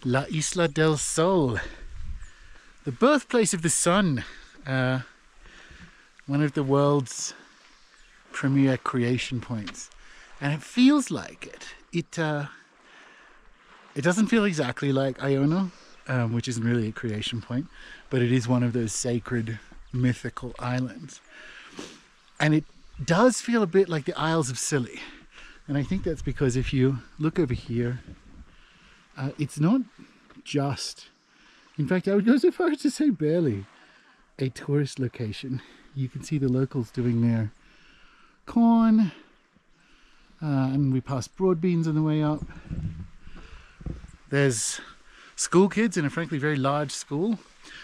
La Isla del Sol, the birthplace of the sun, one of the world's premier creation points, and it feels like it. It doesn't feel exactly like Iona, which isn't really a creation point, but it is one of those sacred mythical islands, and it does feel a bit like the Isles of Scilly, and I think that's because if you look over here, it's not just, in fact I would go so far as to say barely, a tourist location. You can see the locals doing their corn, and we passed broad beans on the way up. There's school kids in a frankly very large school.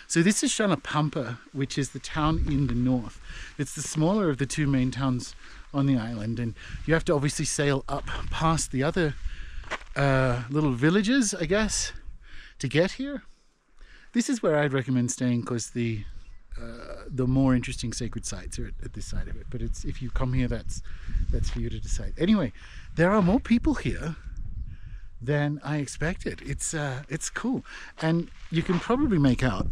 So this is Pampa, which is the town in the north. It's the smaller of the two main towns on the island, and you have to obviously sail up past the other little villages, I guess, to get here. This is where I'd recommend staying because the more interesting sacred sites are at this side of it. But it's, if you come here, that's for you to decide. Anyway, there are more people here than I expected. It's cool, and you can probably make out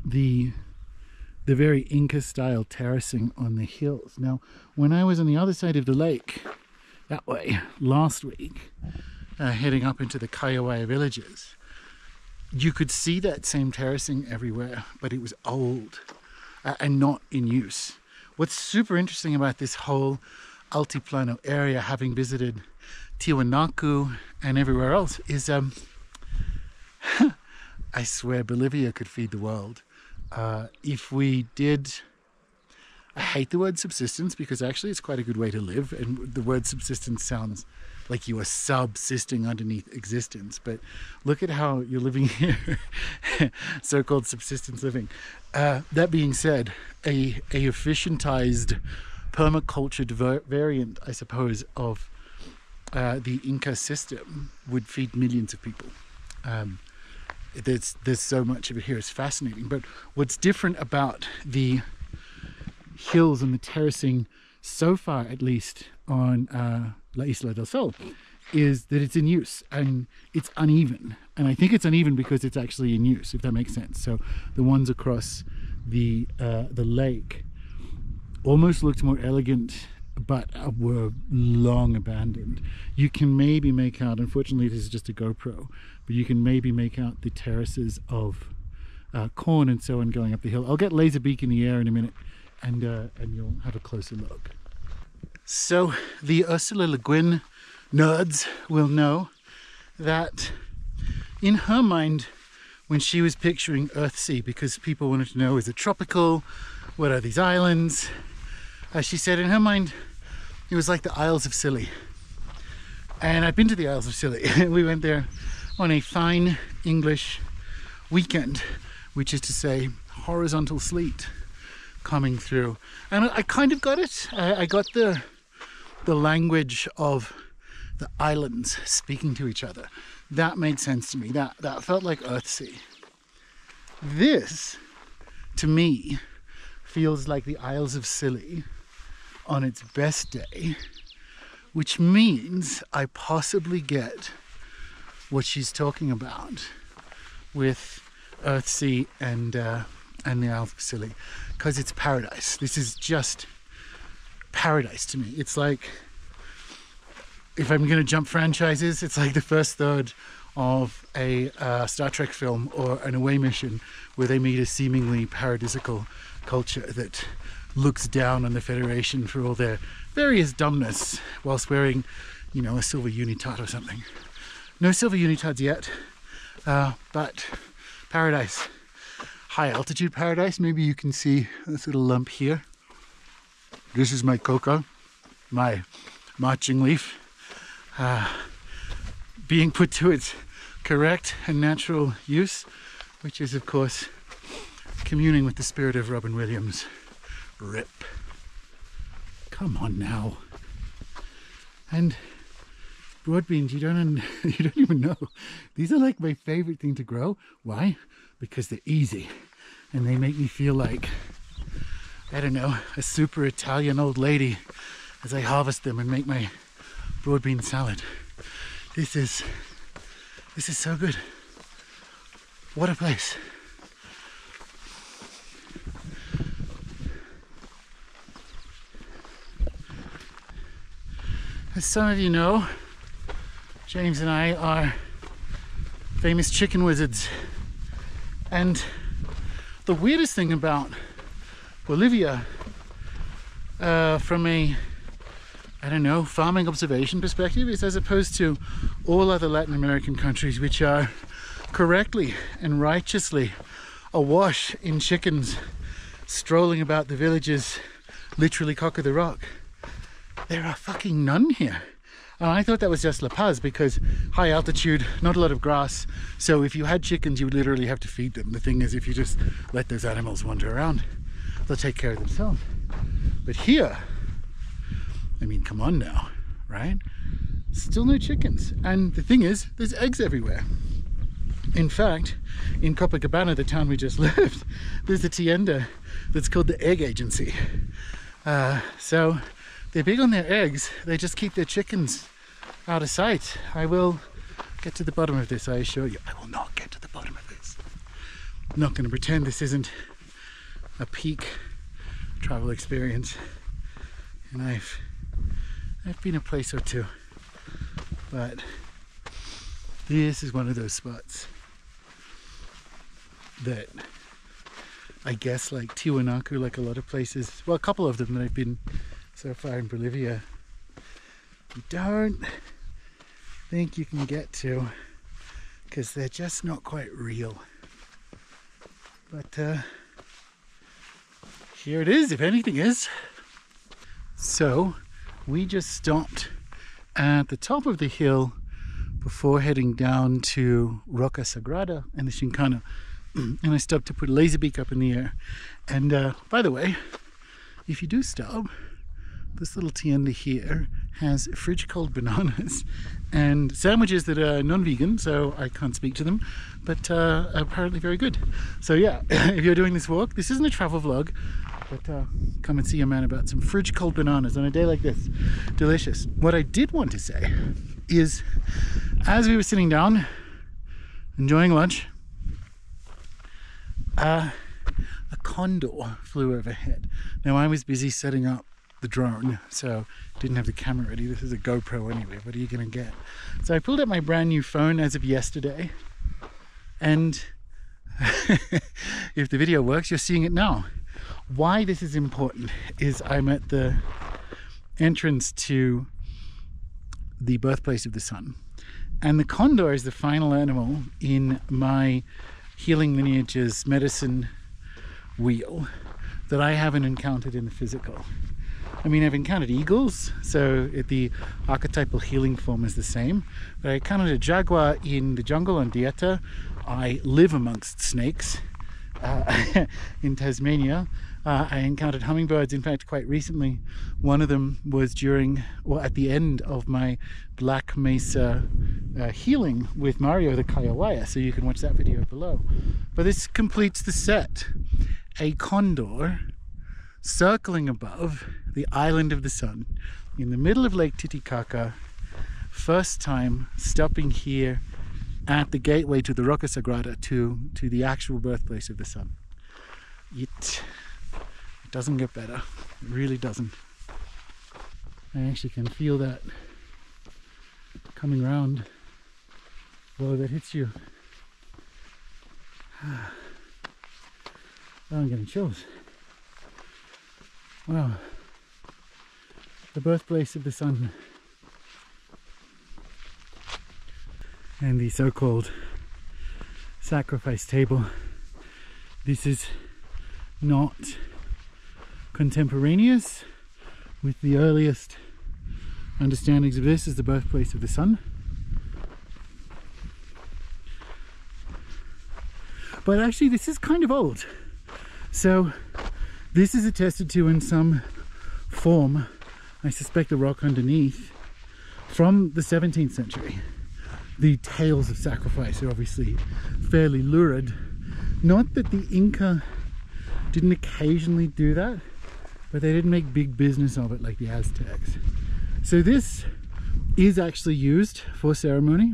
the very Inka style terracing on the hills. Now, when I was on the other side of the lake that way last week, heading up into the Kaiawai villages, you could see that same terracing everywhere, but it was old and not in use. What's super interesting about this whole Altiplano area, having visited Tiwanaku and everywhere else, is I swear Bolivia could feed the world. If we did, I hate the word subsistence because actually it's quite a good way to live, and the word subsistence sounds like you are subsisting underneath existence, but look at how you're living here, so-called subsistence living. That being said, a efficientized permaculture variant, I suppose, of the Inka system would feed millions of people. There's so much of it here. It's fascinating. But what's different about the hills and the terracing so far, at least on La Isla del Sol, is that it's in use and it's uneven. And I think it's uneven because it's actually in use, if that makes sense. So the ones across the lake almost looked more elegant, but were long abandoned. You can maybe make out, unfortunately this is just a GoPro, but you can maybe make out the terraces of corn and so on going up the hill. I'll get laser beak in the air in a minute, and you'll have a closer look. So the Ursula Le Guin nerds will know that in her mind, when she was picturing Earthsea, because people wanted to know, is it tropical? What are these islands? She said in her mind, it was like the Isles of Scilly. And I've been to the Isles of Scilly. We went there on a fine English weekend, which is to say horizontal sleet coming through. And I kind of got it. I got the language of the islands speaking to each other. That made sense to me. That felt like Earthsea. This, to me, feels like the Isles of Scilly on its best day, which means I possibly get what she's talking about with Earthsea and the Isles of Scilly, because it's paradise. This is just paradise to me. It's like, if I'm going to jump franchises, it's like the first third of a Star Trek film or an away mission where they meet a seemingly paradisical culture that looks down on the Federation for all their various dumbness whilst wearing, you know, a silver unitard or something. No silver unitards yet, but paradise. High altitude paradise. Maybe you can see this little lump here. This is my coca, my marching leaf, being put to its correct and natural use, which is of course communing with the spirit of Robin Williams. Rip. Come on now. And broad beans, you don't even know. These are like my favorite thing to grow. Why? Because they're easy and they make me feel like, I don't know, a super Italian old lady as I harvest them and make my broad bean salad. This is This is so good. What a place. As some of you know, James and I are famous chicken wizards. And the weirdest thing about Bolivia, from a, I don't know, farming observation perspective, is as opposed to all other Latin American countries, which are correctly and righteously awash in chickens strolling about the villages, literally cock of the rock, there are fucking none here. And I thought that was just La Paz because high altitude, not a lot of grass. So if you had chickens, you would literally have to feed them. The thing is, if you just let those animals wander around, they'll take care of themselves. But here, I mean, come on now, right? Still no chickens. And the thing is, there's eggs everywhere. In fact, in Copacabana, the town we just left, there's a tienda that's called the Egg Agency. So they're big on their eggs. They just keep their chickens out of sight. I will get to the bottom of this, I assure you. I will not get to the bottom of this. I'm not going to pretend this isn't a peak travel experience. And I've been a place or two, but this is one of those spots that I guess, like Tiwanaku, like a lot of places, well, a couple of them that I've been so far in Bolivia, you don't think you can get to because they're just not quite real. But here it is, if anything is. So we just stopped at the top of the hill before heading down to Roca Sagrada and the Shinkana. And I stopped to put a laser beak up in the air. And by the way, if you do stop, this little tienda here has fridge cold bananas and sandwiches that are non-vegan, so I can't speak to them, but apparently very good. So yeah, if you're doing this walk, this isn't a travel vlog, but come and see a man about some fridge cold bananas on a day like this. Delicious. What I did want to say is, as we were sitting down enjoying lunch, a condor flew overhead. Now I was busy setting up the drone, so didn't have the camera ready. This is a GoPro anyway, what are you gonna get? So I pulled up my brand new phone as of yesterday, and if the video works, you're seeing it now. Why this is important is I'm at the entrance to the birthplace of the sun, and the condor is the final animal in my healing lineage's medicine wheel that I haven't encountered in the physical. I mean, I've encountered eagles, so the archetypal healing form is the same, but I encountered a jaguar in the jungle on Dieta. I live amongst snakes in Tasmania. I encountered hummingbirds, in fact, quite recently. One of them was at the end of my Black Mesa healing with Mario the Kayawaya, so you can watch that video below. But this completes the set. A condor circling above the island of the sun in the middle of Lake Titicaca. First time stopping here at the gateway to the Roca Sagrada, to the actual birthplace of the sun. It doesn't get better. It really doesn't. I actually can feel that coming round. Whoa, that hits you. Oh, I'm getting chills. Wow. The birthplace of the sun. And the so-called sacrifice table. This is not contemporaneous with the earliest understandings of this as the birthplace of the sun. But actually this is kind of old. So this is attested to in some form, I suspect the rock underneath, from the 17th century. The tales of sacrifice are obviously fairly lurid. Not that the Inka didn't occasionally do that, but they didn't make big business of it like the Aztecs. So this is actually used for ceremony,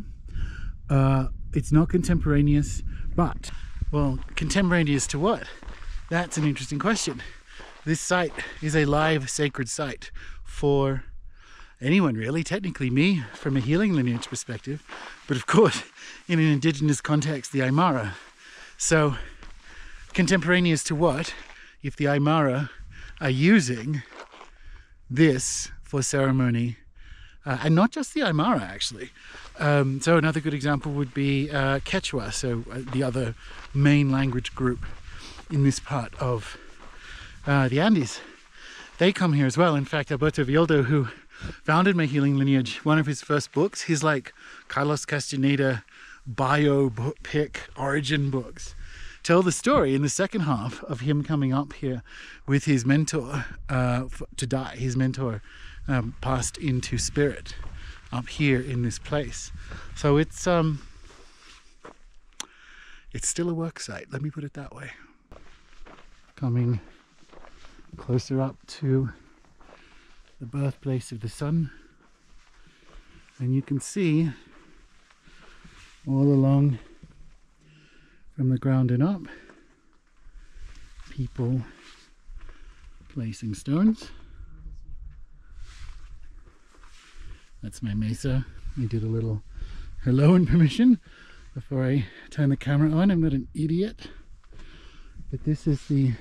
It's not contemporaneous, but, well, contemporaneous to what? That's an interesting question. This site is a live sacred site for anyone really, technically me from a healing lineage perspective, but of course in an indigenous context, the Aymara. So contemporaneous to what if the Aymara are using this for ceremony, and not just the Aymara actually. So another good example would be Quechua, so the other main language group in this part of the Andes. They come here as well. In fact, Alberto Villoldo, who founded my healing lineage, one of his first books, his like Carlos Castaneda biopic origin books, tell the story in the second half of him coming up here with his mentor to die. His mentor passed into spirit up here in this place. So it's still a work site, let me put it that way. Coming closer up to the birthplace of the sun, and you can see all along from the ground and up people placing stones. That's my mesa. I did a little hello and permission before I turn the camera on. I'm not an idiot, but this is the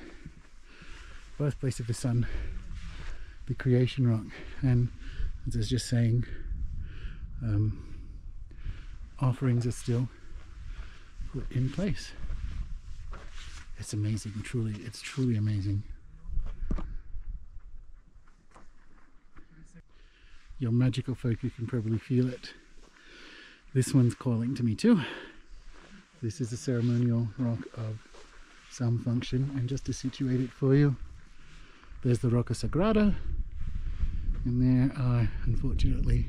birthplace of the sun, the creation rock, and as I was just saying, offerings are still put in place. It's amazing, truly, it's truly amazing. Your magical folk, you can probably feel it. This one's calling to me too. This is a ceremonial rock of some function, and just to situate it for you, there's the Roca Sagrada, and there are unfortunately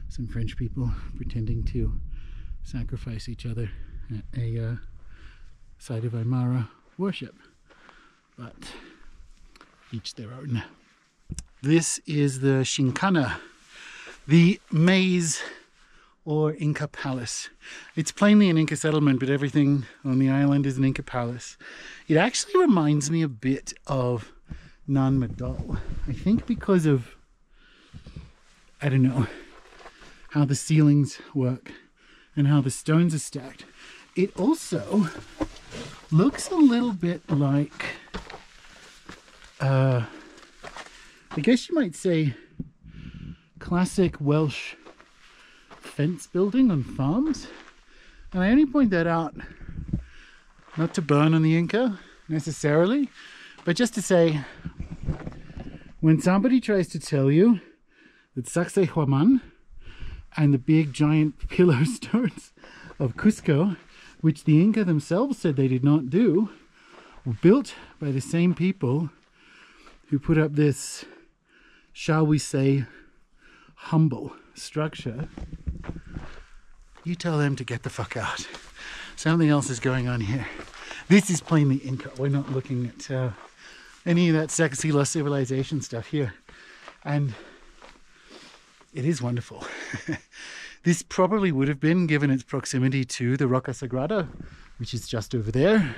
some French people pretending to sacrifice each other at a site of Aymara worship, but each their own. This is the Xincana, the maze or Inca palace. It's plainly an Inca settlement, but everything on the island is an Inca palace. It actually reminds me a bit of Nan Madol, I think, because of, I don't know, how the ceilings work and how the stones are stacked. It also looks a little bit like, I guess you might say, classic Welsh fence building on farms. And I only point that out not to burn on the Inca necessarily, but just to say, when somebody tries to tell you that Sacsayhuaman and the big giant pillar stones of Cusco, which the Inca themselves said they did not do, were built by the same people who put up this, shall we say, humble structure, you tell them to get the fuck out. Something else is going on here. This is plainly Inca. We're not looking at any of that sexy lost civilization stuff here. And it is wonderful. This probably would have been, given its proximity to the Roca Sagrada, which is just over there,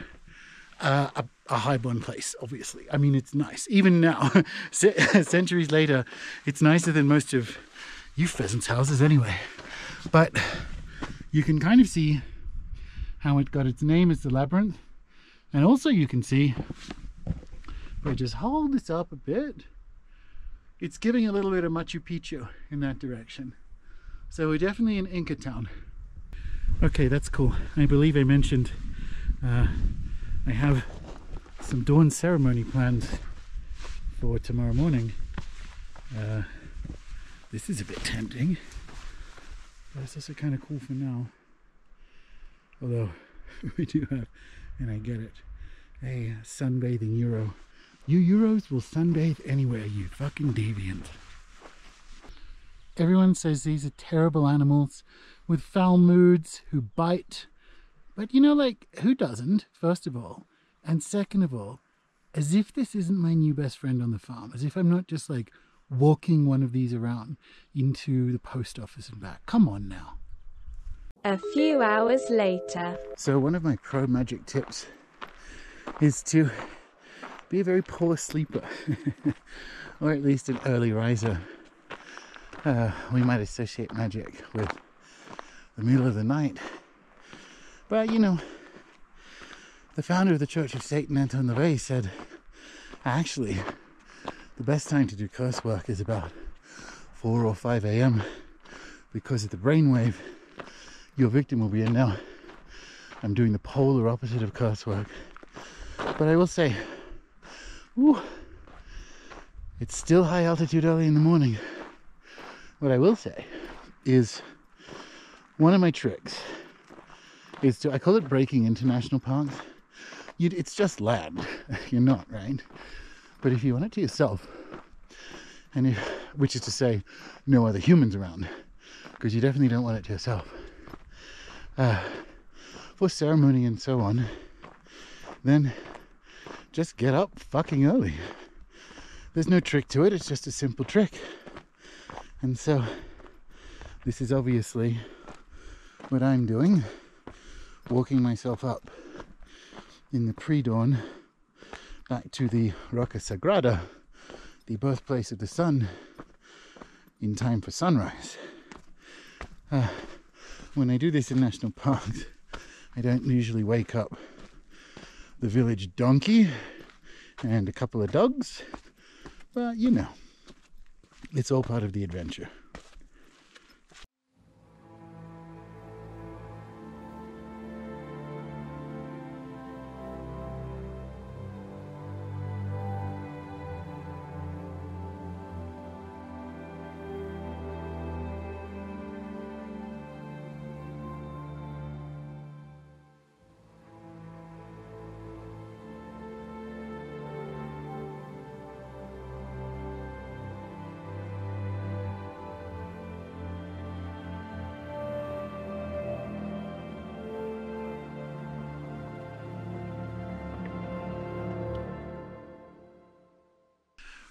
a highborn place, obviously. I mean, it's nice. Even now, centuries later, it's nicer than most of you pheasants' houses anyway. But you can kind of see how it got its name as the labyrinth. And also you can see, if I just hold this up a bit, it's giving a little bit of Machu Picchu in that direction. So we're definitely in Inca town. Okay, that's cool. I believe I mentioned I have some dawn ceremony planned for tomorrow morning. This is a bit tempting, but it's also kind of cool for now. Although we do have, and I get it, a sunbathing Euro. You Euros will sunbathe anywhere, you fucking deviant. Everyone says these are terrible animals with foul moods who bite. But you know, like, who doesn't, first of all? And second of all, as if this isn't my new best friend on the farm. As if I'm not just like walking one of these around into the post office and back. Come on now. A few hours later. So one of my pro magic tips is to be a very poor sleeper, or at least an early riser. We might associate magic with the middle of the night, but you know, the founder of the Church of Satan, Anton LaVey, said actually the best time to do curse work is about 4 or 5 a.m. because of the brainwave your victim will be in. Now I'm doing the polar opposite of curse work, but I will say, ooh, it's still high altitude early in the morning. What I will say is one of my tricks is to, I call it breaking into national parks. It's just land. You're not, right? But if you want it to yourself, and which is to say no other humans around, because you definitely don't want it to yourself, for ceremony and so on, then just get up fucking early. There's no trick to it, it's just a simple trick. And so this is obviously what I'm doing, walking myself up in the pre-dawn back to the Roca Sagrada, the birthplace of the sun, in time for sunrise. When I do this in national parks, I don't usually wake up the village donkey and a couple of dogs, but you know, it's all part of the adventure.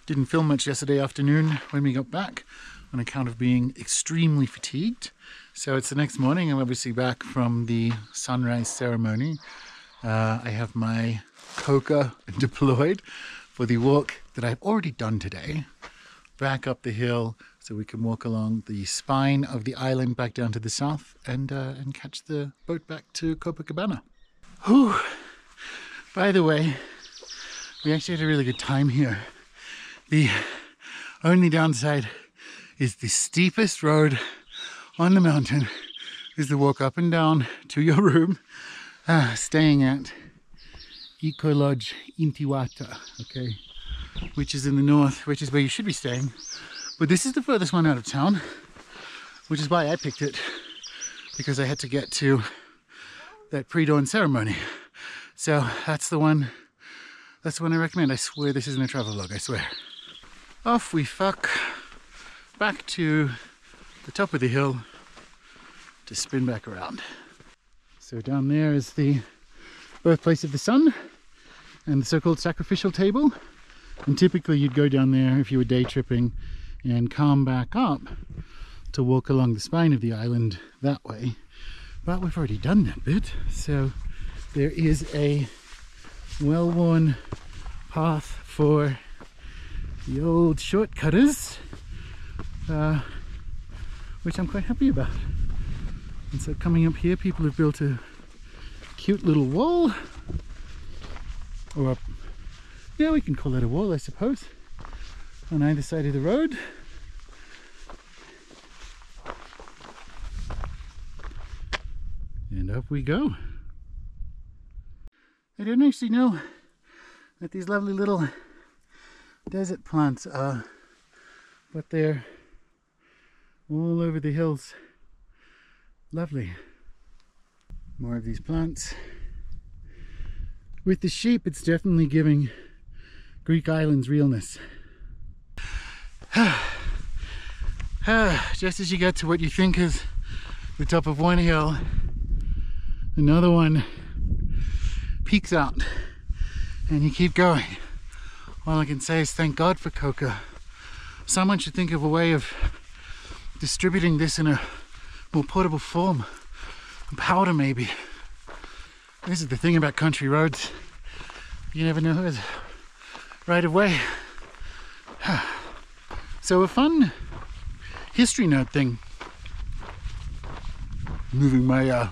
Didn't film much yesterday afternoon when we got back on account of being extremely fatigued. So it's the next morning. I'm obviously back from the sunrise ceremony. I have my coca deployed for the walk that I've already done today. Back up the hill so we can walk along the spine of the island back down to the south and catch the boat back to Copacabana. Whew. By the way, we actually had a really good time here. The only downside is the steepest road on the mountain is the walk up and down to your room, staying at Eco Lodge Intihuata, okay, which is in the north, which is where you should be staying. But this is the furthest one out of town, which is why I picked it, because I had to get to that pre-dawn ceremony. So that's the one I recommend. I swear this isn't a travel vlog, I swear. Off we fuck back to the top of the hill to spin back around. So down there is the birthplace of the sun and the so-called sacrificial table. And typically you'd go down there if you were day tripping and come back up to walk along the spine of the island that way. But we've already done that bit. So there is a well-worn path for the old shortcutters, which I'm quite happy about. And so coming up here, people have built a cute little wall, or yeah, we can call that a wall, I suppose, on either side of the road. And up we go. I don't actually know what these lovely little desert plants are, but they're all over the hills. Lovely. More of these plants. With the sheep, it's definitely giving Greek islands realness. Just as you get to what you think is the top of one hill, another one peeks out and you keep going. All I can say is thank God for coca. Someone should think of a way of distributing this in a more portable form powder maybe. This is the thing about country roads. You never know who is right of way. So a fun history nerd thing. Moving my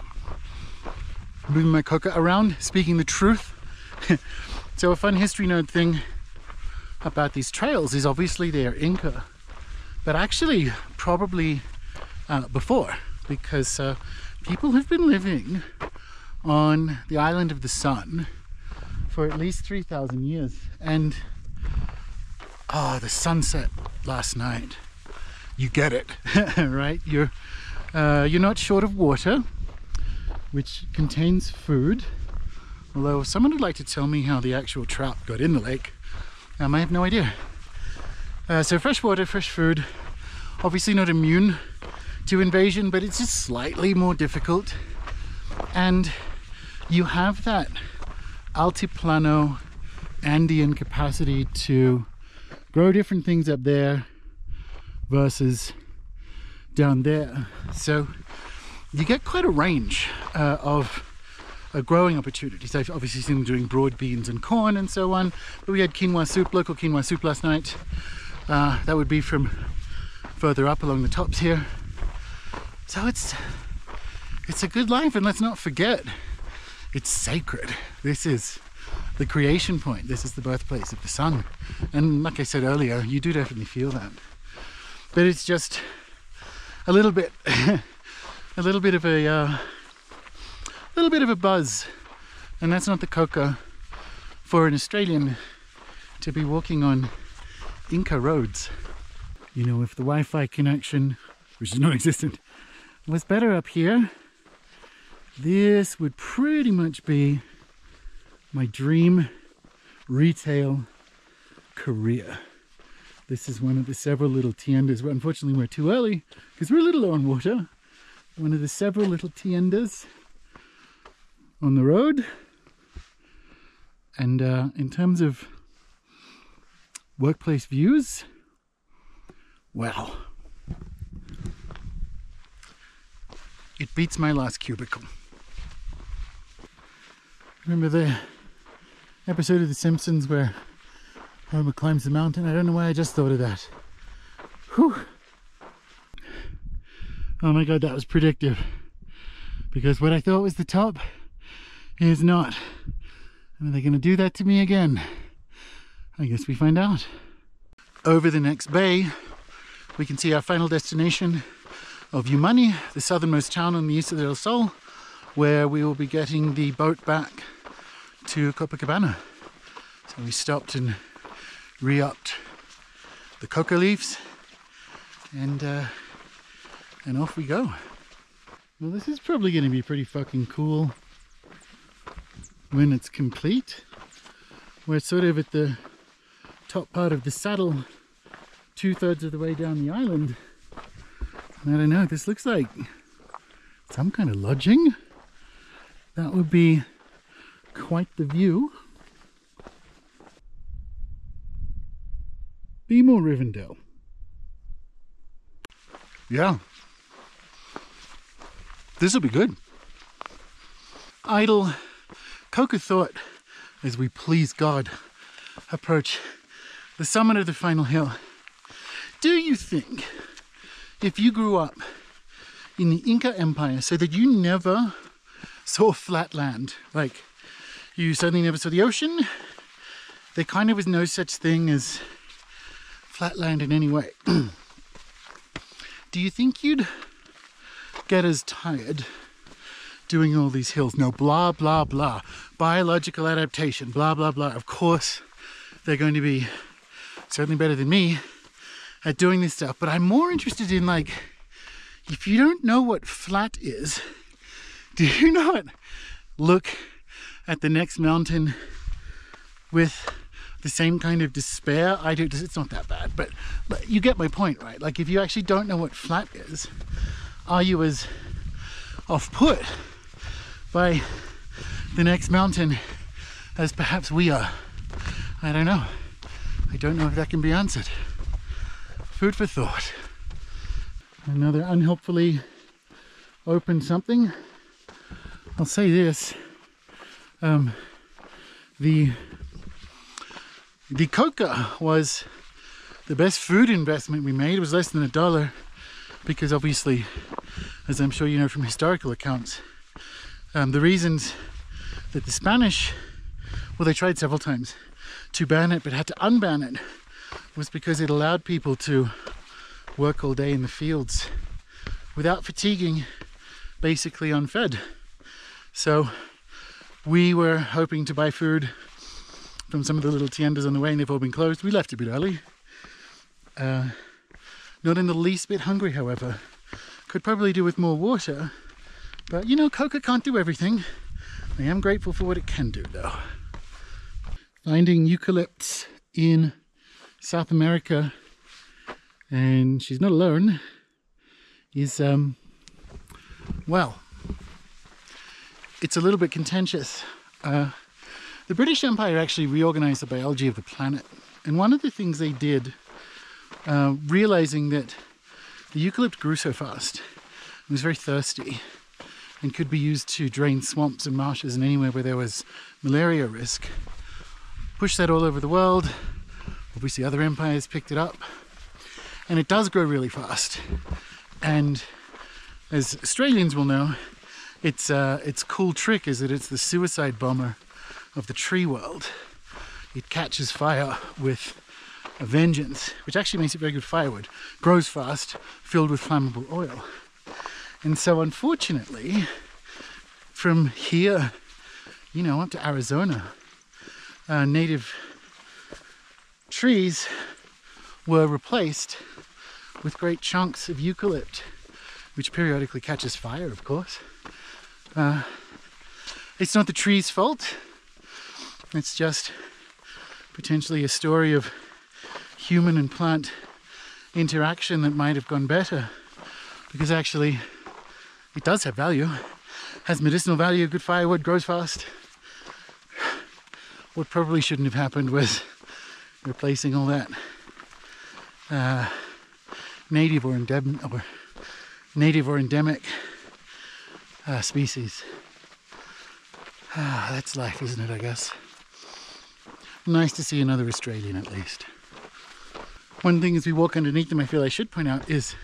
coca around, speaking the truth. So a fun history nerd thing about these trails is obviously they're Inka, but actually probably before, because people have been living on the island of the sun for at least 3,000 years. And the sunset last night, you get it. Right? You're not short of water, which contains food, although if someone would like to tell me how the actual trout got in the lake, I have no idea. So fresh water, fresh food, obviously not immune to invasion, but it's just slightly more difficult. And you have that altiplano Andean capacity to grow different things up there versus down there. So you get quite a range of growing opportunities. I've obviously seen them doing broad beans and corn and so on, but we had quinoa soup, local quinoa soup last night. That would be from further up along the tops here. So it's a good life, and let's not forget, it's sacred. This is the creation point. This is the birthplace of the sun. And like I said earlier, you do definitely feel that. But it's just a little bit of a buzz, and that's not the coca for an Australian to be walking on Inka roads. You know, if the Wi-Fi connection, which is non-existent, was better up here, this would pretty much be my dream retail career. This is one of the several little tiendas. Well, unfortunately, we're too early because we're a little low on water. One of the several little tiendas on the road. And in terms of workplace views, well, it beats my last cubicle. Remember the episode of The Simpsons where Homer climbs the mountain? I don't know why I just thought of that. Whew. Oh my god, that was predictive. Because what I thought was the top is not. And are they going to do that to me again? I guess we find out. Over the next bay, we can see our final destination of Umani, the southernmost town on the Isla Del Sol, where we will be getting the boat back to Copacabana. So we stopped and re-upped the coca leaves, and off we go. Well, this is probably going to be pretty fucking cool when it's complete. We're sort of at the top part of the saddle, 2/3 of the way down the island. And I don't know, this looks like some kind of lodging. That would be quite the view. Be more Rivendell. Yeah. This will be good. Idle coca thought as we please God approach the summit of the final hill. Do you think if you grew up in the Inca Empire so that you never saw flat land, like you suddenly never saw the ocean, there kind of was no such thing as flat land in any way, do you think you'd get as tired doing all these hills? No, blah, blah, blah. Biological adaptation, blah, blah, blah. Of course, they're going to be certainly better than me at doing this stuff. But I'm more interested in, like, if you don't know what flat is, do you not look at the next mountain with the same kind of despair? I do. It's not that bad, but you get my point, right? Like, if you actually don't know what flat is, are you as off-put by the next mountain as perhaps we are? I don't know. I don't know if that can be answered. Food for thought. Another unhelpfully open something. I'll say this, the coca was the best food investment we made. It was less than $1 because obviously, as I'm sure you know from historical accounts, the reasons that the Spanish, well, they tried several times to ban it but had to unban it, was because it allowed people to work all day in the fields without fatiguing, basically unfed. So we were hoping to buy food from some of the little tiendas on the way, and they've all been closed. We left a bit early. Not in the least bit hungry, however. Could probably do with more water, but you know, coca can't do everything. I am grateful for what it can do, though. Finding eucalypts in South America, and she's not alone, is, well, it's a little bit contentious. The British Empire actually reorganized the biology of the planet, and one of the things they did, realizing that the eucalypt grew so fast, it was very thirsty, and could be used to drain swamps and marshes and anywhere where there was malaria risk, pushed that all over the world. Obviously other empires picked it up, and it does grow really fast. And as Australians will know, its cool trick is that it's the suicide bomber of the tree world. It catches fire with a vengeance, which actually makes it very good firewood. Grows fast, filled with flammable oil. And so unfortunately, from here, you know, up to Arizona, native trees were replaced with great chunks of eucalypt, which periodically catches fire, of course. It's not the tree's fault. It's just potentially a story of human and plant interaction that might have gone better, because actually it does have value, has medicinal value, good firewood, grows fast. What probably shouldn't have happened was replacing all that native or endemic species. That's life, isn't it, I guess? Nice to see another Australian at least. One thing as we walk underneath them I feel I should point out is,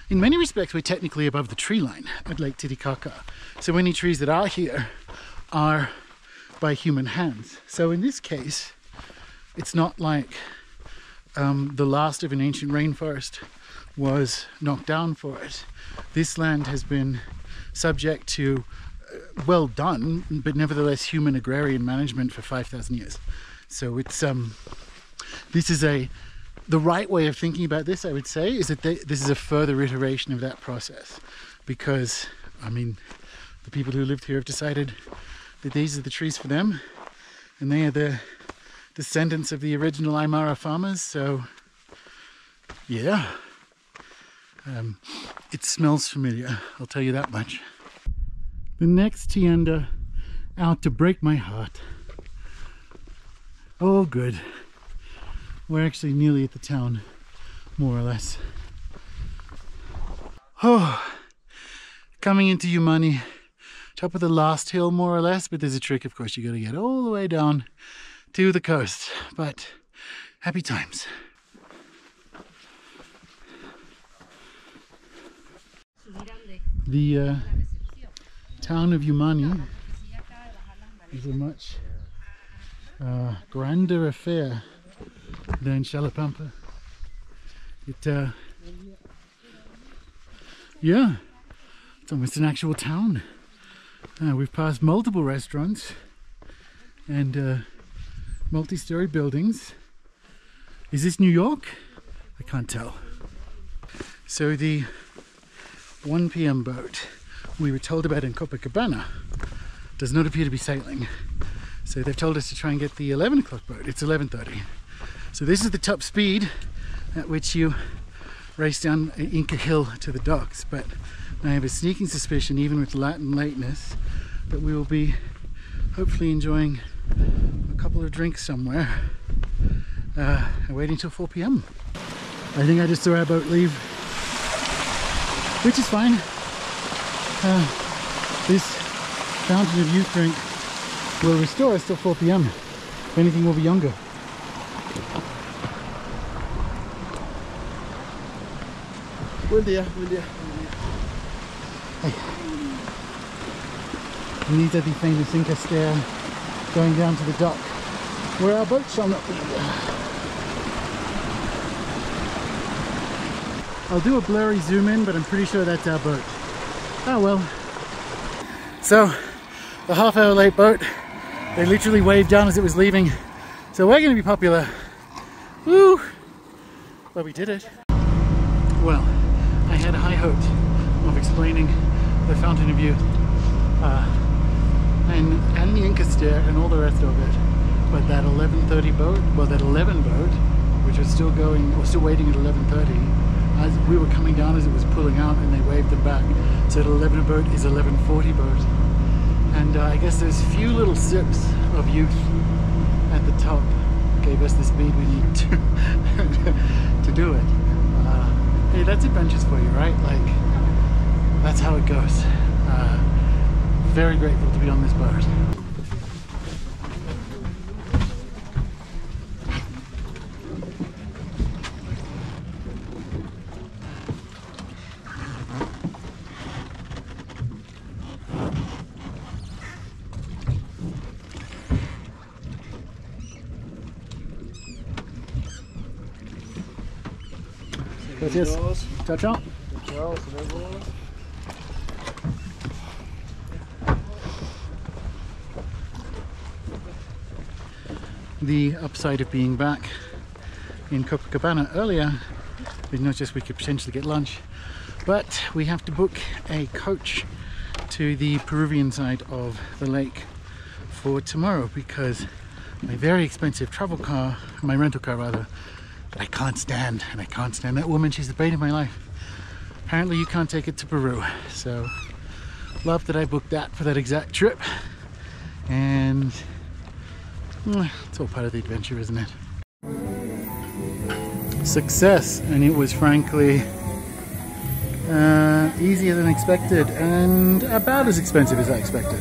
in many respects we're technically above the tree line at Lake Titicaca. So any trees that are here are by human hands. So in this case, it's not like the last of an ancient rainforest was knocked down for it. This land has been subject to well done, but nevertheless human agrarian management for 5,000 years. So it's this is the right way of thinking about this, I would say, is that this is a further iteration of that process, because I mean the people who lived here have decided that these are the trees for them, and they are the descendants of the original Aymara farmers. So yeah, it smells familiar, I'll tell you that much. The next tienda out to break my heart. Oh good, we're actually nearly at the town, more or less. Oh, coming into Umani, top of the last hill more or less, but there's a trick, of course, you gotta get all the way down to the coast, but happy times. The town of Umani is a much grander affair than Xalapampa. Yeah, it's almost an actual town. We've passed multiple restaurants and multi-story buildings. Is this New York? I can't tell. So the 1 p.m. boat we were told about in Copacabana does not appear to be sailing. So they've told us to try and get the 11 o'clock boat. It's 11:30. So this is the top speed at which you race down Inka Hill to the docks. But I have a sneaking suspicion, even with Latin lateness, that we will be hopefully enjoying a couple of drinks somewhere, waiting till 4 p.m. I think I just saw our boat leave, which is fine. This fountain of youth drink will restore us till 4 p.m. If anything, we'll be younger. Buen día, buen día. Hey. And these are the famous Inka stair going down to the dock, where our boat shall not be. I'll do a blurry zoom in, but I'm pretty sure that's our boat. Oh well. So, the half-hour late boat, they literally waved down as it was leaving. So we're going to be popular. Woo! Well, we did it. Well, I had high hopes of explaining the Fountain of Youth and the Inka stair and all the rest of it. But that 11:30 boat, well, that 11 boat, which was still going, or still waiting at 11:30, as we were coming down as it was pulling out, and they waved them back. So that 11 boat is 11:40 boat. And I guess those few little sips of youth at the top gave us the speed we need to do it. Hey, that's adventures for you, right? Like, that's how it goes. Very grateful to be on this boat. Gracias. Ciao, ciao. Ciao, hasta luego. The upside of being back in Copacabana earlier is not just we could potentially get lunch, but we have to book a coach to the Peruvian side of the lake for tomorrow, because my very expensive travel car, my rental car rather, that I can't stand, and I can't stand that woman. She's the bane of my life. Apparently you can't take it to Peru, so love that I booked that for that exact trip, and it's all part of the adventure, isn't it? Success, and it was frankly easier than expected and about as expensive as I expected.